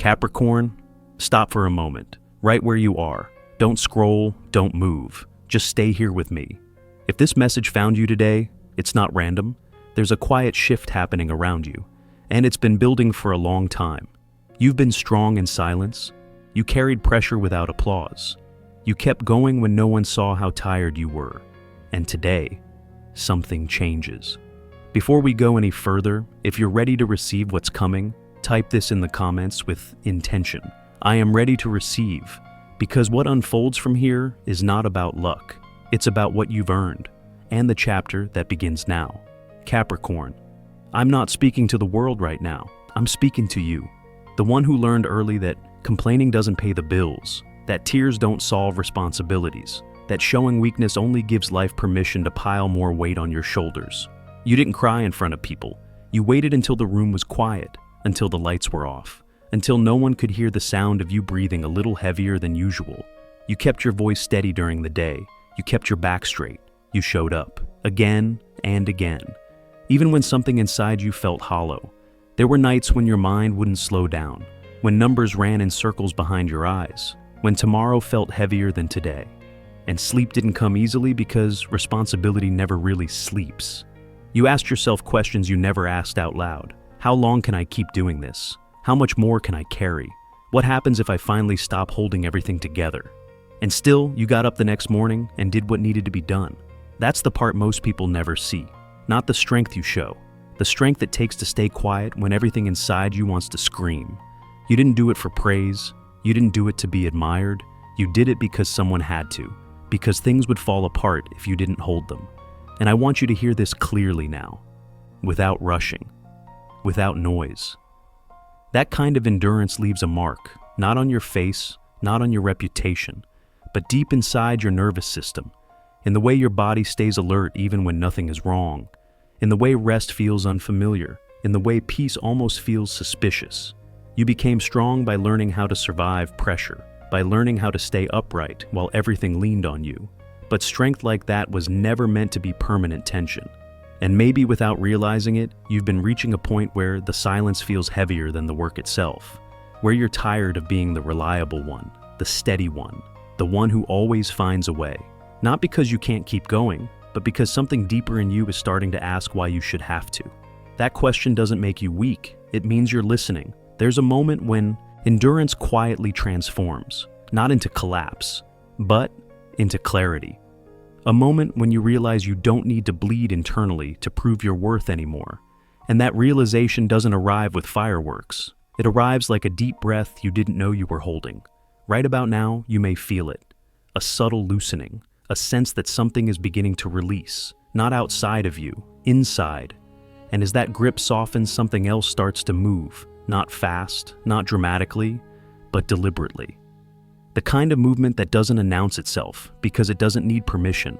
Capricorn, stop for a moment, right where you are. Don't scroll, don't move. Just stay here with me. If this message found you today, it's not random. There's a quiet shift happening around you, and it's been building for a long time. You've been strong in silence. You carried pressure without applause. You kept going when no one saw how tired you were. And today, something changes. Before we go any further, if you're ready to receive what's coming, type this in the comments with intention. I am ready to receive, because what unfolds from here is not about luck. It's about what you've earned, and the chapter that begins now. Capricorn, I'm not speaking to the world right now. I'm speaking to you, the one who learned early that complaining doesn't pay the bills, that tears don't solve responsibilities, that showing weakness only gives life permission to pile more weight on your shoulders. You didn't cry in front of people. You waited until the room was quiet, until the lights were off, until no one could hear the sound of you breathing a little heavier than usual. You kept your voice steady during the day. You kept your back straight. You showed up, again and again. Even when something inside you felt hollow. There were nights when your mind wouldn't slow down, when numbers ran in circles behind your eyes, when tomorrow felt heavier than today. And sleep didn't come easily because responsibility never really sleeps. You asked yourself questions you never asked out loud. How long can I keep doing this? How much more can I carry? What happens if I finally stop holding everything together? And still, you got up the next morning and did what needed to be done. That's the part most people never see. Not the strength you show. The strength it takes to stay quiet when everything inside you wants to scream. You didn't do it for praise. You didn't do it to be admired. You did it because someone had to. Because things would fall apart if you didn't hold them. And I want you to hear this clearly now. Without rushing. Without noise. That kind of endurance leaves a mark, not on your face, not on your reputation, but deep inside your nervous system, in the way your body stays alert even when nothing is wrong, in the way rest feels unfamiliar, in the way peace almost feels suspicious. You became strong by learning how to survive pressure, by learning how to stay upright while everything leaned on you. But strength like that was never meant to be permanent tension. And maybe without realizing it, you've been reaching a point where the silence feels heavier than the work itself, where you're tired of being the reliable one, the steady one, the one who always finds a way. Not because you can't keep going, but because something deeper in you is starting to ask why you should have to. That question doesn't make you weak, it means you're listening. There's a moment when endurance quietly transforms, not into collapse, but into clarity. A moment when you realize you don't need to bleed internally to prove your worth anymore. And that realization doesn't arrive with fireworks. It arrives like a deep breath you didn't know you were holding. Right about now, you may feel it. A subtle loosening, a sense that something is beginning to release, not outside of you, inside. And as that grip softens, something else starts to move, not fast, not dramatically, but deliberately. The kind of movement that doesn't announce itself because it doesn't need permission.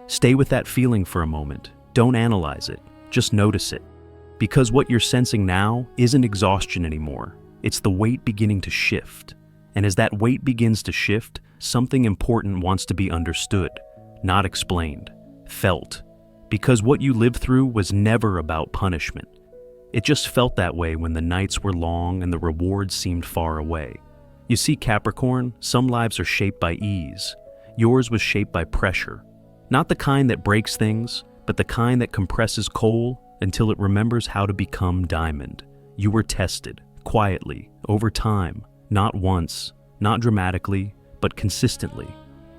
Stay with that feeling for a moment. Don't analyze it. Just notice it. Because what you're sensing now isn't exhaustion anymore. It's the weight beginning to shift. And as that weight begins to shift, something important wants to be understood, not explained, felt. Because what you lived through was never about punishment. It just felt that way when the nights were long and the rewards seemed far away. You see, Capricorn, some lives are shaped by ease. Yours was shaped by pressure. Not the kind that breaks things, but the kind that compresses coal until it remembers how to become diamond. You were tested, quietly, over time, not once, not dramatically, but consistently.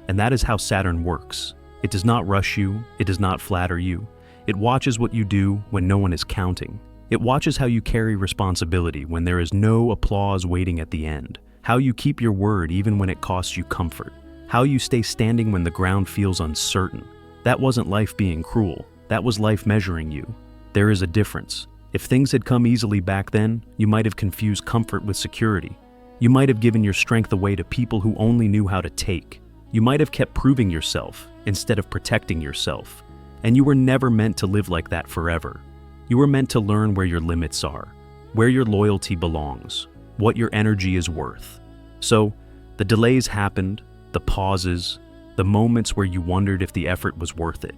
And that is how Saturn works. It does not rush you, it does not flatter you. It watches what you do when no one is counting. It watches how you carry responsibility when there is no applause waiting at the end. How you keep your word even when it costs you comfort. How you stay standing when the ground feels uncertain. That wasn't life being cruel. That was life measuring you. There is a difference. If things had come easily back then, you might have confused comfort with security. You might have given your strength away to people who only knew how to take. You might have kept proving yourself instead of protecting yourself. And you were never meant to live like that forever. You were meant to learn where your limits are, where your loyalty belongs, what your energy is worth. So, the delays happened, the pauses, the moments where you wondered if the effort was worth it.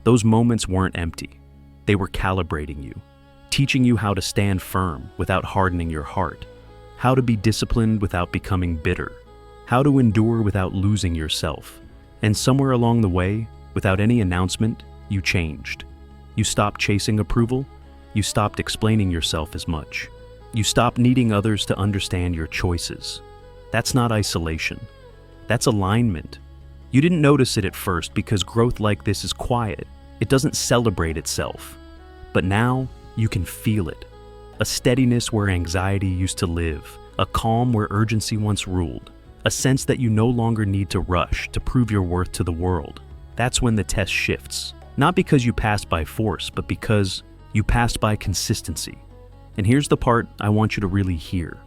Those moments weren't empty. They were calibrating you, teaching you how to stand firm without hardening your heart, how to be disciplined without becoming bitter, how to endure without losing yourself. And somewhere along the way, without any announcement, you changed. You stopped chasing approval. You stopped explaining yourself as much. You stopped needing others to understand your choices. That's not isolation. That's alignment. You didn't notice it at first because growth like this is quiet. It doesn't celebrate itself. But now, you can feel it. A steadiness where anxiety used to live. A calm where urgency once ruled. A sense that you no longer need to rush to prove your worth to the world. That's when the test shifts. Not because you passed by force, but because you passed by consistency. And here's the part I want you to really hear.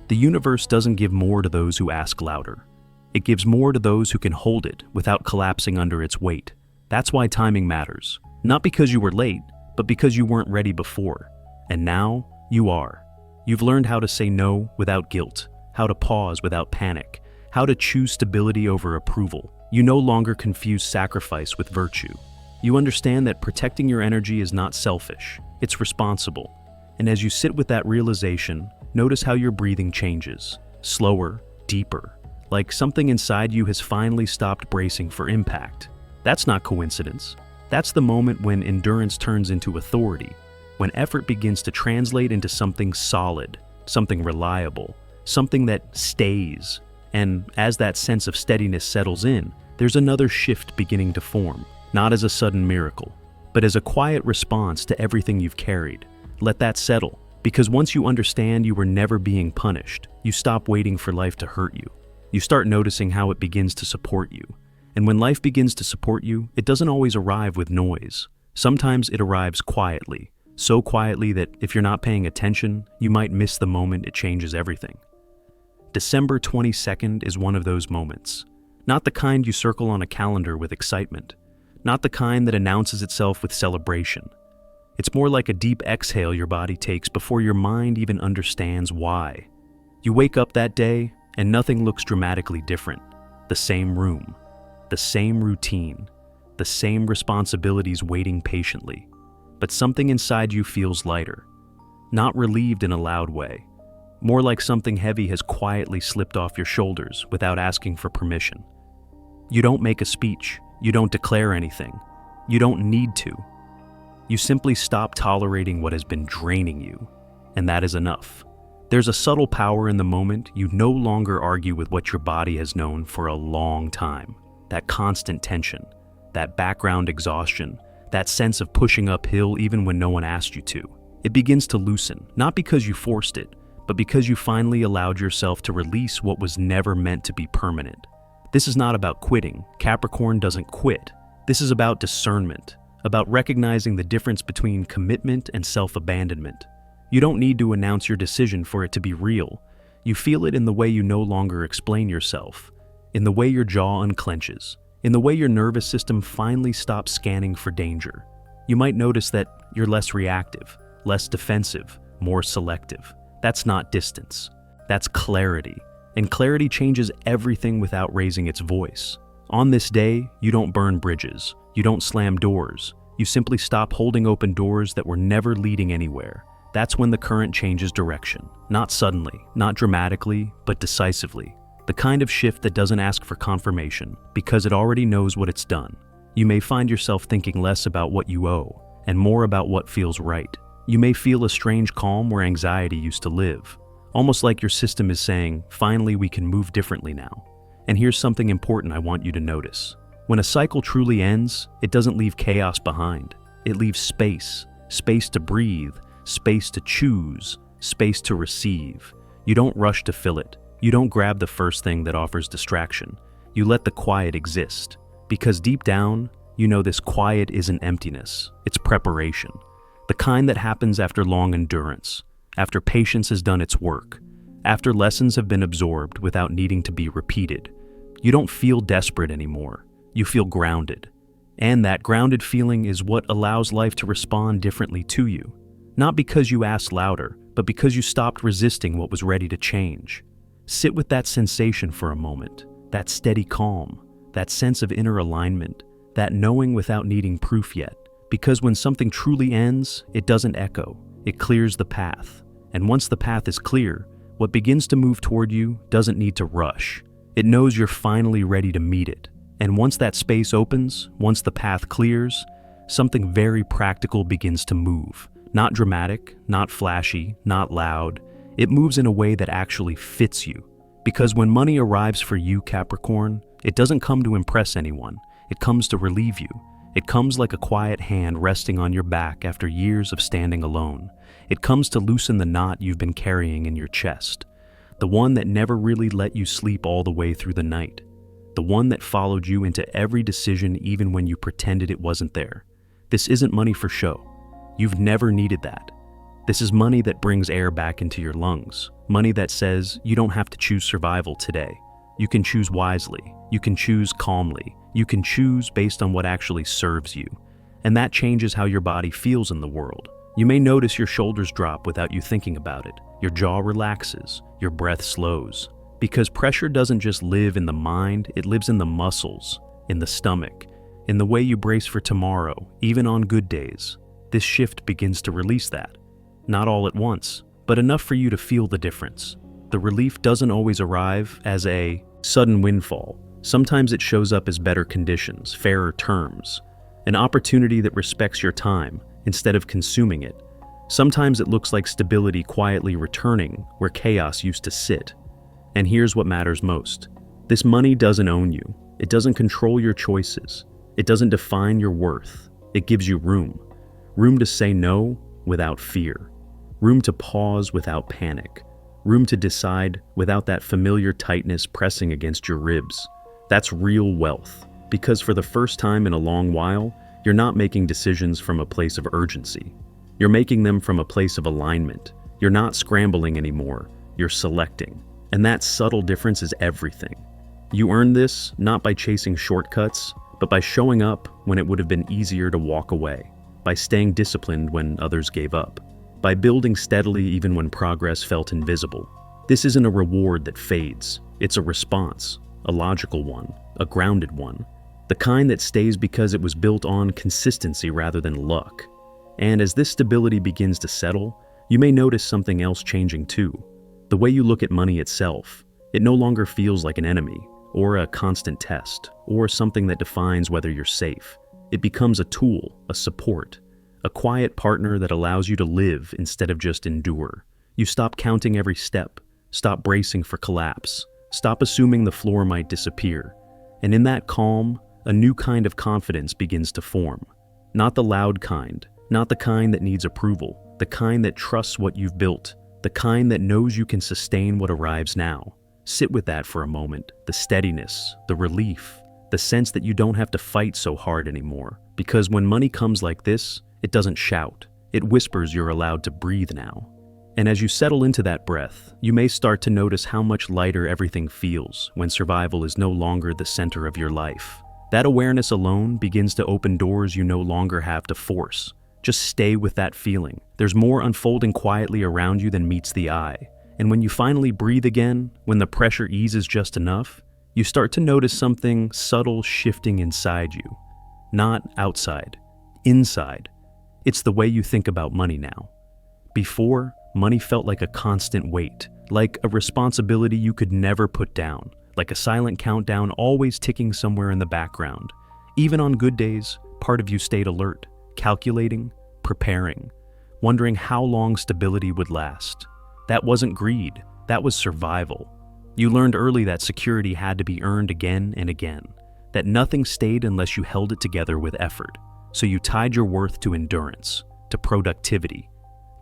The universe doesn't give more to those who ask louder. It gives more to those who can hold it without collapsing under its weight. That's why timing matters. Not because you were late, but because you weren't ready before. And now, you are. You've learned how to say no without guilt, how to pause without panic, how to choose stability over approval. You no longer confuse sacrifice with virtue. You understand that protecting your energy is not selfish, it's responsible. And as you sit with that realization, notice how your breathing changes. Slower, deeper, like something inside you has finally stopped bracing for impact. That's not coincidence. That's the moment when endurance turns into authority, when effort begins to translate into something solid, something reliable, something that stays. And as that sense of steadiness settles in, there's another shift beginning to form, not as a sudden miracle, but as a quiet response to everything you've carried. Let that settle, because once you understand you were never being punished, you stop waiting for life to hurt you. You start noticing how it begins to support you. And when life begins to support you, it doesn't always arrive with noise. Sometimes it arrives quietly, so quietly that if you're not paying attention, you might miss the moment it changes everything. December 22nd is one of those moments. Not the kind you circle on a calendar with excitement. Not the kind that announces itself with celebration. It's more like a deep exhale your body takes before your mind even understands why. You wake up that day, and nothing looks dramatically different. The same room, the same routine, the same responsibilities waiting patiently. But something inside you feels lighter. Not relieved in a loud way. More like something heavy has quietly slipped off your shoulders without asking for permission. You don't make a speech. You don't declare anything. You don't need to. You simply stop tolerating what has been draining you, and that is enough. There's a subtle power in the moment. You no longer argue with what your body has known for a long time. That constant tension, that background exhaustion, that sense of pushing uphill even when no one asked you to. It begins to loosen, not because you forced it, but because you finally allowed yourself to release what was never meant to be permanent. This is not about quitting. Capricorn doesn't quit. This is about discernment, about recognizing the difference between commitment and self-abandonment. You don't need to announce your decision for it to be real. You feel it in the way you no longer explain yourself, in the way your jaw unclenches, in the way your nervous system finally stops scanning for danger. You might notice that you're less reactive, less defensive, more selective. That's not distance. That's clarity. And clarity changes everything without raising its voice. On this day, you don't burn bridges. You don't slam doors. You simply stop holding open doors that were never leading anywhere. That's when the current changes direction. Not suddenly, not dramatically, but decisively. The kind of shift that doesn't ask for confirmation, because it already knows what it's done. You may find yourself thinking less about what you owe, and more about what feels right. You may feel a strange calm where anxiety used to live. Almost like your system is saying, finally we can move differently now. And here's something important I want you to notice. When a cycle truly ends, it doesn't leave chaos behind. It leaves space. Space to breathe, space to choose, space to receive. You don't rush to fill it. You don't grab the first thing that offers distraction. You let the quiet exist. Because deep down, you know this quiet isn't emptiness. It's preparation. The kind that happens after long endurance, after patience has done its work, after lessons have been absorbed without needing to be repeated. You don't feel desperate anymore. You feel grounded. And that grounded feeling is what allows life to respond differently to you. Not because you asked louder, but because you stopped resisting what was ready to change. Sit with that sensation for a moment, that steady calm, that sense of inner alignment, that knowing without needing proof yet. Because when something truly ends, it doesn't echo, it clears the path. And once the path is clear, What begins to move toward you doesn't need to rush. It knows you're finally ready to meet it. And once that space opens, once the path clears, something very practical begins to move. Not dramatic, not flashy, not loud. It moves in a way that actually fits you. Because when money arrives for you, Capricorn, it doesn't come to impress anyone. It comes to relieve you. It comes like a quiet hand resting on your back after years of standing alone. It comes to loosen the knot you've been carrying in your chest. The one that never really let you sleep all the way through the night. The one that followed you into every decision even when you pretended it wasn't there. This isn't money for show. You've never needed that. This is money that brings air back into your lungs. Money that says you don't have to choose survival today. You can choose wisely. You can choose calmly. You can choose based on what actually serves you. And that changes how your body feels in the world. You may notice your shoulders drop without you thinking about it. Your jaw relaxes. Your breath slows. Because pressure doesn't just live in the mind, it lives in the muscles, in the stomach, in the way you brace for tomorrow, even on good days. This shift begins to release that. Not all at once, but enough for you to feel the difference. The relief doesn't always arrive as a sudden windfall. Sometimes it shows up as better conditions, fairer terms, an opportunity that respects your time instead of consuming it. Sometimes it looks like stability quietly returning where chaos used to sit. And here's what matters most. This money doesn't own you. It doesn't control your choices. It doesn't define your worth. It gives you room. Room to say no without fear. Room to pause without panic. Room to decide without that familiar tightness pressing against your ribs. That's real wealth. Because for the first time in a long while, you're not making decisions from a place of urgency. You're making them from a place of alignment. You're not scrambling anymore. You're selecting. And that subtle difference is everything. You earn this not by chasing shortcuts, but by showing up when it would have been easier to walk away, by staying disciplined when others gave up, by building steadily even when progress felt invisible. This isn't a reward that fades. It's a response, a logical one, a grounded one, the kind that stays because it was built on consistency rather than luck. And as this stability begins to settle, you may notice something else changing too. The way you look at money itself. It no longer feels like an enemy, or a constant test, or something that defines whether you're safe. It becomes a tool, a support, a quiet partner that allows you to live instead of just endure. You stop counting every step, stop bracing for collapse, stop assuming the floor might disappear. And in that calm, a new kind of confidence begins to form. Not the loud kind, not the kind that needs approval, the kind that trusts what you've built, the kind that knows you can sustain what arrives now. Sit with that for a moment, the steadiness, the relief, the sense that you don't have to fight so hard anymore. Because when money comes like this, it doesn't shout. It whispers you're allowed to breathe now. And as you settle into that breath, you may start to notice how much lighter everything feels when survival is no longer the center of your life. That awareness alone begins to open doors you no longer have to force. Just stay with that feeling. There's more unfolding quietly around you than meets the eye. And when you finally breathe again, when the pressure eases just enough, you start to notice something subtle shifting inside you. Not outside, inside. It's the way you think about money now. Before, money felt like a constant weight, like a responsibility you could never put down, like a silent countdown always ticking somewhere in the background. Even on good days, part of you stayed alert, calculating, preparing, wondering how long stability would last. That wasn't greed, that was survival. You learned early that security had to be earned again and again, that nothing stayed unless you held it together with effort. So you tied your worth to endurance, to productivity,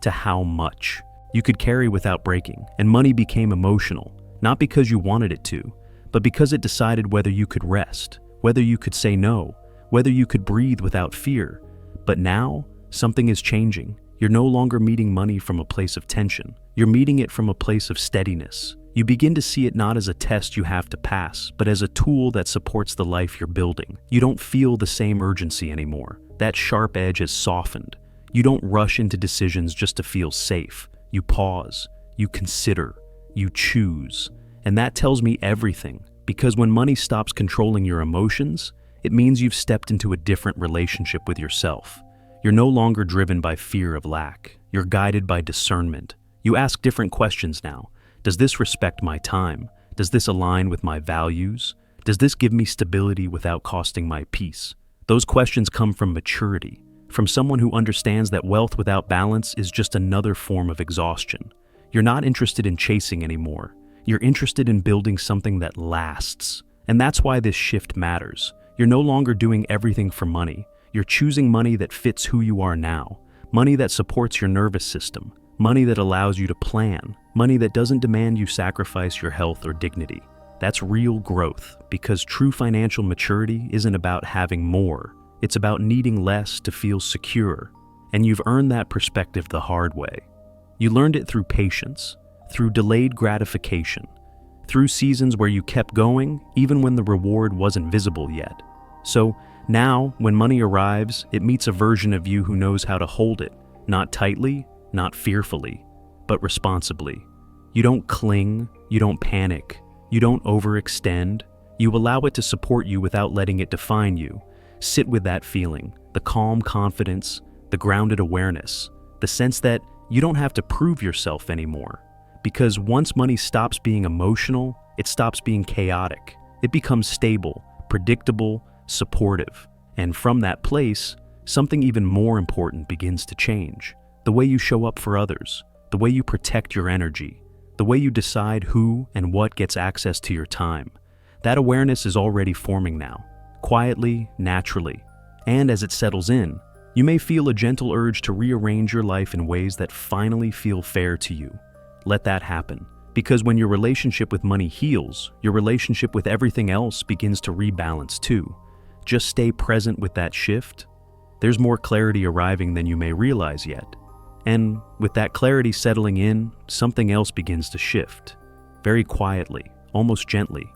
to how much you could carry without breaking. And money became emotional, not because you wanted it to, but because it decided whether you could rest, whether you could say no, whether you could breathe without fear. But now, something is changing. You're no longer meeting money from a place of tension. You're meeting it from a place of steadiness. You begin to see it not as a test you have to pass, but as a tool that supports the life you're building. You don't feel the same urgency anymore. That sharp edge has softened. You don't rush into decisions just to feel safe. You pause, you consider, you choose. And that tells me everything, because when money stops controlling your emotions, it means you've stepped into a different relationship with yourself. You're no longer driven by fear of lack. You're guided by discernment. You ask different questions now. Does this respect my time? Does this align with my values? Does this give me stability without costing my peace? Those questions come from maturity, from someone who understands that wealth without balance is just another form of exhaustion. You're not interested in chasing anymore. You're interested in building something that lasts. And that's why this shift matters. You're no longer doing everything for money. You're choosing money that fits who you are now. Money that supports your nervous system. Money that allows you to plan. Money that doesn't demand you sacrifice your health or dignity. That's real growth, because true financial maturity isn't about having more. It's about needing less to feel secure. And you've earned that perspective the hard way. You learned it through patience, through delayed gratification, through seasons where you kept going even when the reward wasn't visible yet. So now, when money arrives, it meets a version of you who knows how to hold it, not tightly, not fearfully, but responsibly. You don't cling, you don't panic, you don't overextend. You allow it to support you without letting it define you. Sit with that feeling, the calm confidence, the grounded awareness, the sense that you don't have to prove yourself anymore. Because once money stops being emotional, it stops being chaotic. It becomes stable, predictable, supportive. And from that place, something even more important begins to change. The way you show up for others, the way you protect your energy, the way you decide who and what gets access to your time. That awareness is already forming now, quietly, naturally. And as it settles in, you may feel a gentle urge to rearrange your life in ways that finally feel fair to you. Let that happen. Because when your relationship with money heals, your relationship with everything else begins to rebalance too. Just stay present with that shift. There's more clarity arriving than you may realize yet. And with that clarity settling in, something else begins to shift. Very quietly, almost gently.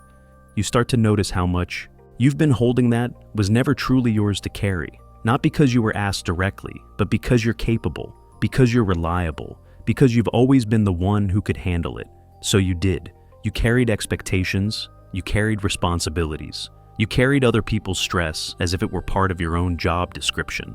You start to notice how much you've been holding that was never truly yours to carry. Not because you were asked directly, but because you're capable, because you're reliable, because you've always been the one who could handle it. So you did. You carried expectations, you carried responsibilities. You carried other people's stress as if it were part of your own job description.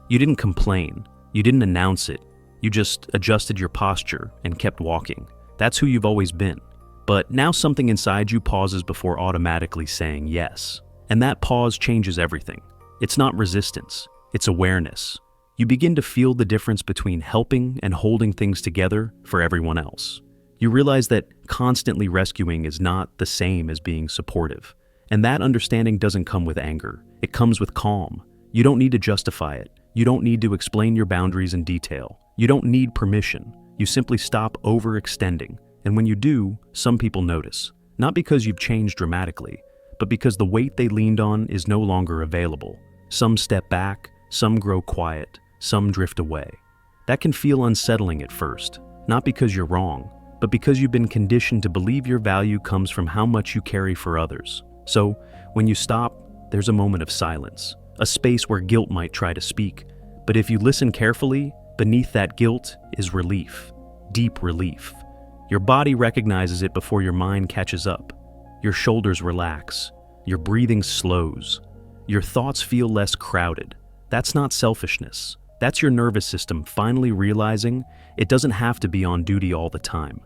You didn't complain. You didn't announce it. You just adjusted your posture and kept walking. That's who you've always been. But now something inside you pauses before automatically saying yes. And that pause changes everything. It's not resistance, it's awareness. You begin to feel the difference between helping and holding things together for everyone else. You realize that constantly rescuing is not the same as being supportive. And that understanding doesn't come with anger. It comes with calm. You don't need to justify it. You don't need to explain your boundaries in detail. You don't need permission. You simply stop overextending. And when you do, some people notice. Not because you've changed dramatically, but because the weight they leaned on is no longer available. Some step back, some grow quiet, some drift away. That can feel unsettling at first, not because you're wrong, but because you've been conditioned to believe your value comes from how much you carry for others. So, when you stop, there's a moment of silence, a space where guilt might try to speak. But if you listen carefully, beneath that guilt is relief, deep relief. Your body recognizes it before your mind catches up. Your shoulders relax, your breathing slows, your thoughts feel less crowded. That's not selfishness. That's your nervous system finally realizing it doesn't have to be on duty all the time.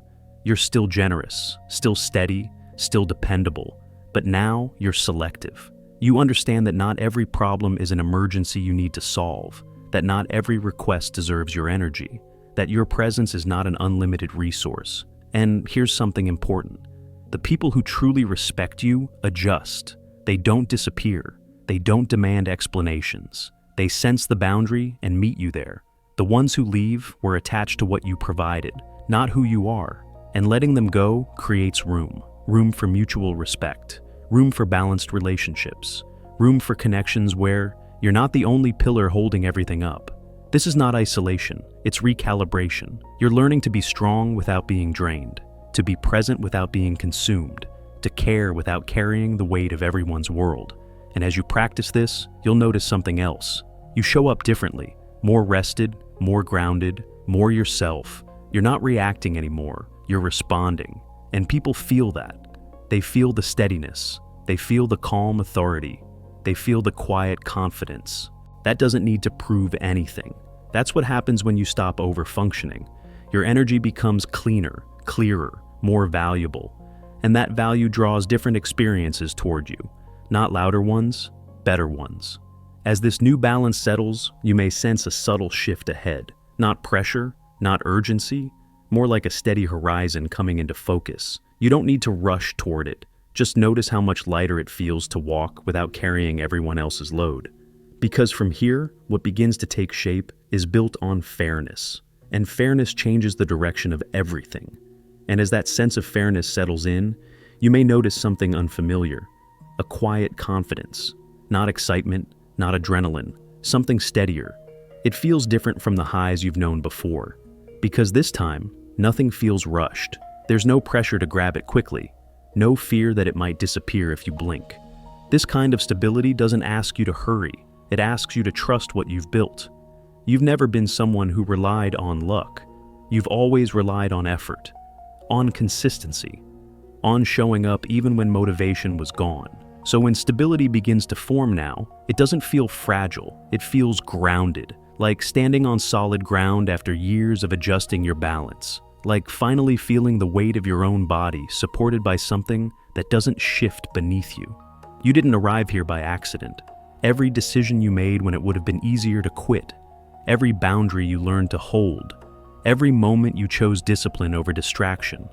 You're still generous, still steady, still dependable. But now you're selective. You understand that not every problem is an emergency you need to solve, that not every request deserves your energy, that your presence is not an unlimited resource. And here's something important. The people who truly respect you adjust. They don't disappear. They don't demand explanations. They sense the boundary and meet you there. The ones who leave were attached to what you provided, not who you are. And letting them go creates room for mutual respect. Room for balanced relationships, room for connections where you're not the only pillar holding everything up. This is not isolation, it's recalibration. You're learning to be strong without being drained, to be present without being consumed, to care without carrying the weight of everyone's world. And as you practice this, you'll notice something else. You show up differently, more rested, more grounded, more yourself. You're not reacting anymore, you're responding. And people feel that. They feel the steadiness. They feel the calm authority. They feel the quiet confidence. That doesn't need to prove anything. That's what happens when you stop over-functioning. Your energy becomes cleaner, clearer, more valuable. And that value draws different experiences toward you. Not louder ones, better ones. As this new balance settles, you may sense a subtle shift ahead. Not pressure, not urgency, more like a steady horizon coming into focus. You don't need to rush toward it. Just notice how much lighter it feels to walk without carrying everyone else's load. Because from here, what begins to take shape is built on fairness. And fairness changes the direction of everything. And as that sense of fairness settles in, you may notice something unfamiliar. A quiet confidence. Not excitement, not adrenaline. Something steadier. It feels different from the highs you've known before. Because this time, nothing feels rushed. There's no pressure to grab it quickly. No fear that it might disappear if you blink. This kind of stability doesn't ask you to hurry. It asks you to trust what you've built. You've never been someone who relied on luck. You've always relied on effort, on consistency, on showing up even when motivation was gone. So when stability begins to form now, it doesn't feel fragile. It feels grounded, like standing on solid ground after years of adjusting your balance. Like finally feeling the weight of your own body supported by something that doesn't shift beneath you. You didn't arrive here by accident. Every decision you made when it would have been easier to quit, every boundary you learned to hold, every moment you chose discipline over distraction,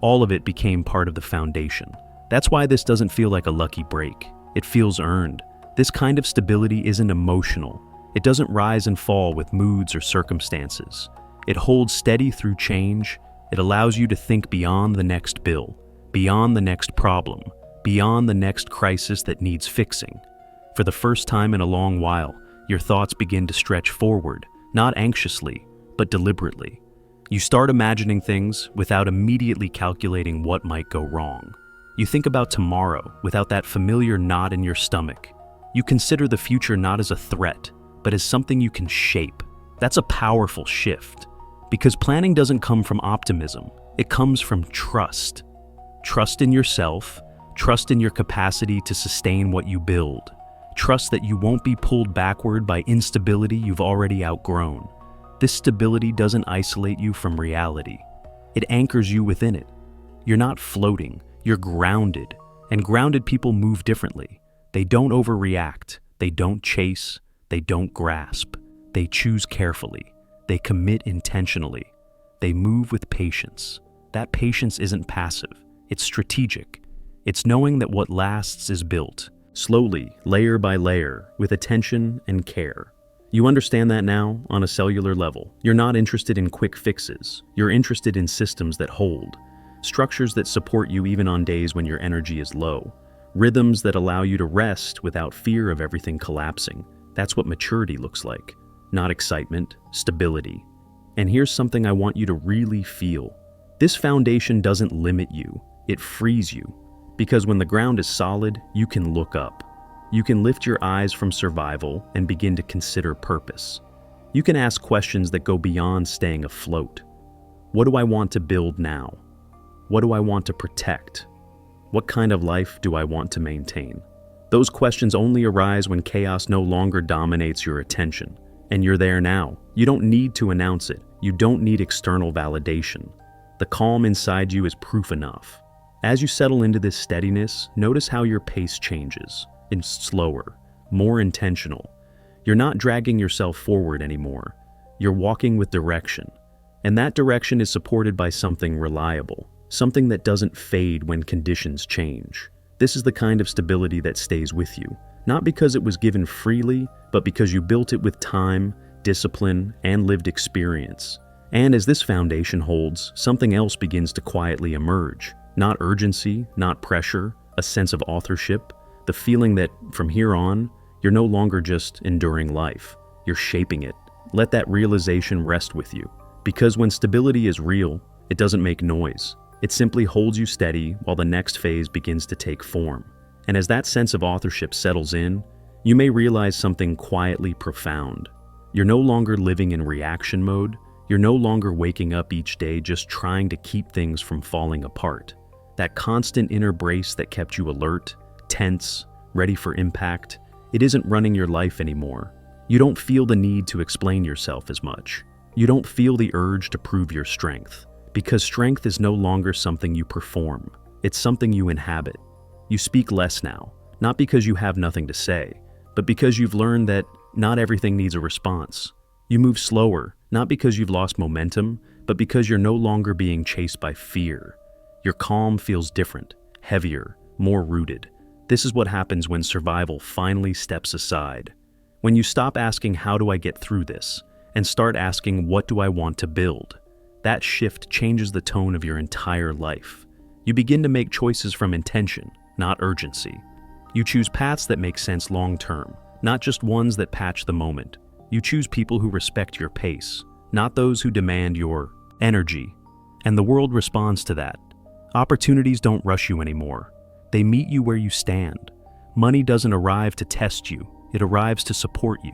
all of it became part of the foundation. That's why this doesn't feel like a lucky break. It feels earned. This kind of stability isn't emotional. It doesn't rise and fall with moods or circumstances. It holds steady through change. It allows you to think beyond the next bill, beyond the next problem, beyond the next crisis that needs fixing. For the first time in a long while, your thoughts begin to stretch forward, not anxiously, but deliberately. You start imagining things without immediately calculating what might go wrong. You think about tomorrow without that familiar knot in your stomach. You consider the future not as a threat, but as something you can shape. That's a powerful shift. Because planning doesn't come from optimism, it comes from trust. Trust in yourself, trust in your capacity to sustain what you build. Trust that you won't be pulled backward by instability you've already outgrown. This stability doesn't isolate you from reality. It anchors you within it. You're not floating, you're grounded. And grounded people move differently. They don't overreact, they don't chase, they don't grasp. They choose carefully. They commit intentionally. They move with patience. That patience isn't passive, it's strategic. It's knowing that what lasts is built. Slowly, layer by layer, with attention and care. You understand that now on a cellular level. You're not interested in quick fixes. You're interested in systems that hold. Structures that support you even on days when your energy is low. Rhythms that allow you to rest without fear of everything collapsing. That's what maturity looks like. Not excitement, stability. And here's something I want you to really feel. This foundation doesn't limit you. It frees you. Because when the ground is solid, you can look up. You can lift your eyes from survival and begin to consider purpose. You can ask questions that go beyond staying afloat. What do I want to build now? What do I want to protect? What kind of life do I want to maintain? Those questions only arise when chaos no longer dominates your attention. And you're there now. You don't need to announce it. You don't need external validation. The calm inside you is proof enough. As you settle into this steadiness, notice how your pace changes. It's slower, more intentional. You're not dragging yourself forward anymore. You're walking with direction. And that direction is supported by something reliable, something that doesn't fade when conditions change. This is the kind of stability that stays with you, not because it was given freely, but because you built it with time, discipline, and lived experience. And as this foundation holds, something else begins to quietly emerge. Not urgency, not pressure, a sense of authorship, the feeling that from here on, you're no longer just enduring life, you're shaping it. Let that realization rest with you. Because when stability is real, it doesn't make noise. It simply holds you steady while the next phase begins to take form. And as that sense of authorship settles in, you may realize something quietly profound. You're no longer living in reaction mode. You're no longer waking up each day just trying to keep things from falling apart. That constant inner brace that kept you alert, tense, ready for impact, it isn't running your life anymore. You don't feel the need to explain yourself as much. You don't feel the urge to prove your strength. Because strength is no longer something you perform, it's something you inhabit. You speak less now, not because you have nothing to say, but because you've learned that not everything needs a response. You move slower, not because you've lost momentum, but because you're no longer being chased by fear. Your calm feels different, heavier, more rooted. This is what happens when survival finally steps aside. When you stop asking, how do I get through this, and start asking, what do I want to build? That shift changes the tone of your entire life. You begin to make choices from intention, not urgency. You choose paths that make sense long term, not just ones that patch the moment. You choose people who respect your pace, not those who demand your energy. And the world responds to that. Opportunities don't rush you anymore. They meet you where you stand. Money doesn't arrive to test you, it arrives to support you.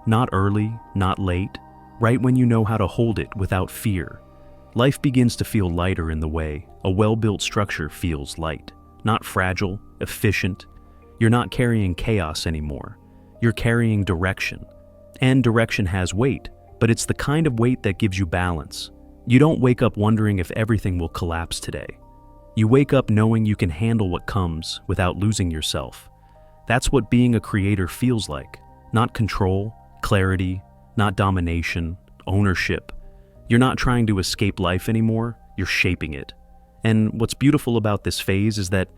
Not early, not late, right when you know how to hold it without fear. Life begins to feel lighter in the way a well-built structure feels light. Not fragile, efficient. You're not carrying chaos anymore. You're carrying direction. And direction has weight, but it's the kind of weight that gives you balance. You don't wake up wondering if everything will collapse today. You wake up knowing you can handle what comes without losing yourself. That's what being a creator feels like. Not control, clarity, not domination, ownership. You're not trying to escape life anymore, you're shaping it. And what's beautiful about this phase is that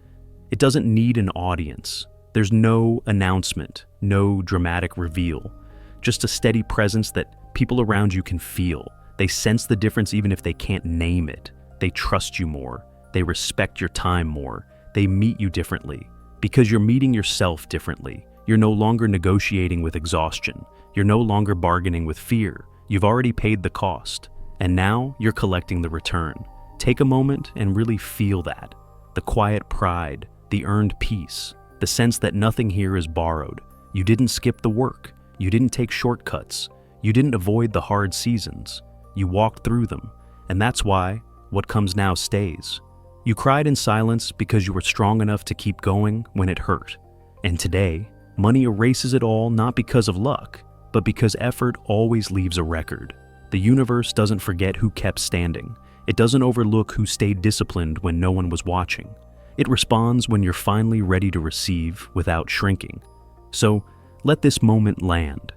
it doesn't need an audience. There's no announcement, no dramatic reveal. Just a steady presence that people around you can feel. They sense the difference even if they can't name it. They trust you more. They respect your time more. They meet you differently. Because you're meeting yourself differently. You're no longer negotiating with exhaustion. You're no longer bargaining with fear. You've already paid the cost. And now you're collecting the return. Take a moment and really feel that. The quiet pride, the earned peace, the sense that nothing here is borrowed. You didn't skip the work. You didn't take shortcuts. You didn't avoid the hard seasons. You walked through them. And that's why what comes now stays. You cried in silence because you were strong enough to keep going when it hurt. And today, money erases it all not because of luck, but because effort always leaves a record. The universe doesn't forget who kept standing. It doesn't overlook who stayed disciplined when no one was watching. It responds when you're finally ready to receive without shrinking. So, let this moment land.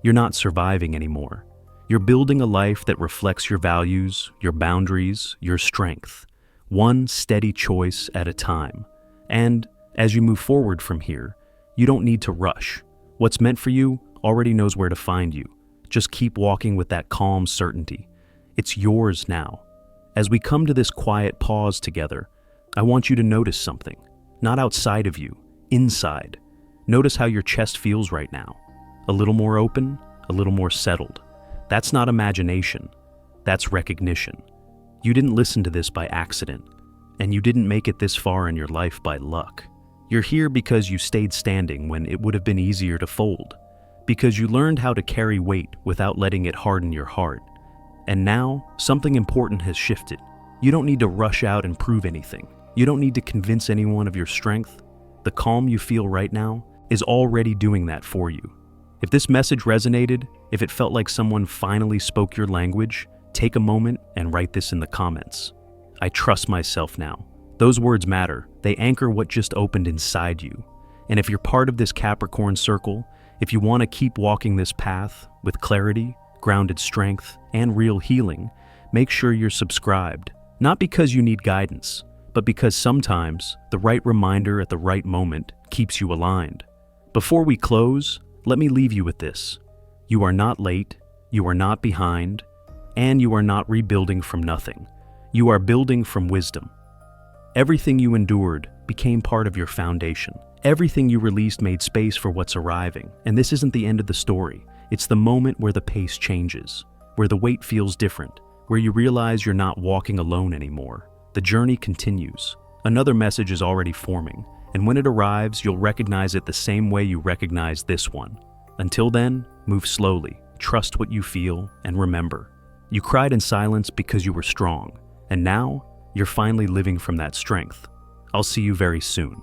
You're not surviving anymore. You're building a life that reflects your values, your boundaries, your strength. One steady choice at a time. And as you move forward from here, you don't need to rush. What's meant for you already knows where to find you. Just keep walking with that calm certainty. It's yours now. As we come to this quiet pause together, I want you to notice something. Not outside of you, inside. Notice how your chest feels right now. A little more open, a little more settled. That's not imagination. That's recognition. You didn't listen to this by accident, and you didn't make it this far in your life by luck. You're here because you stayed standing when it would have been easier to fold, because you learned how to carry weight without letting it harden your heart. And now, something important has shifted. You don't need to rush out and prove anything. You don't need to convince anyone of your strength. The calm you feel right now is already doing that for you. If this message resonated, if it felt like someone finally spoke your language, take a moment and write this in the comments. I trust myself now. Those words matter. They anchor what just opened inside you. And if you're part of this Capricorn circle, if you want to keep walking this path with clarity, grounded strength, and real healing, make sure you're subscribed. Not because you need guidance, but because sometimes the right reminder at the right moment keeps you aligned. Before we close, let me leave you with this. You are not late, you are not behind, and you are not rebuilding from nothing. You are building from wisdom. Everything you endured became part of your foundation. Everything you released made space for what's arriving. And this isn't the end of the story. It's the moment where the pace changes, where the weight feels different, where you realize you're not walking alone anymore. The journey continues. Another message is already forming, and when it arrives, you'll recognize it the same way you recognize this one. Until then, move slowly, trust what you feel, and remember, you cried in silence because you were strong, and now you're finally living from that strength. I'll see you very soon.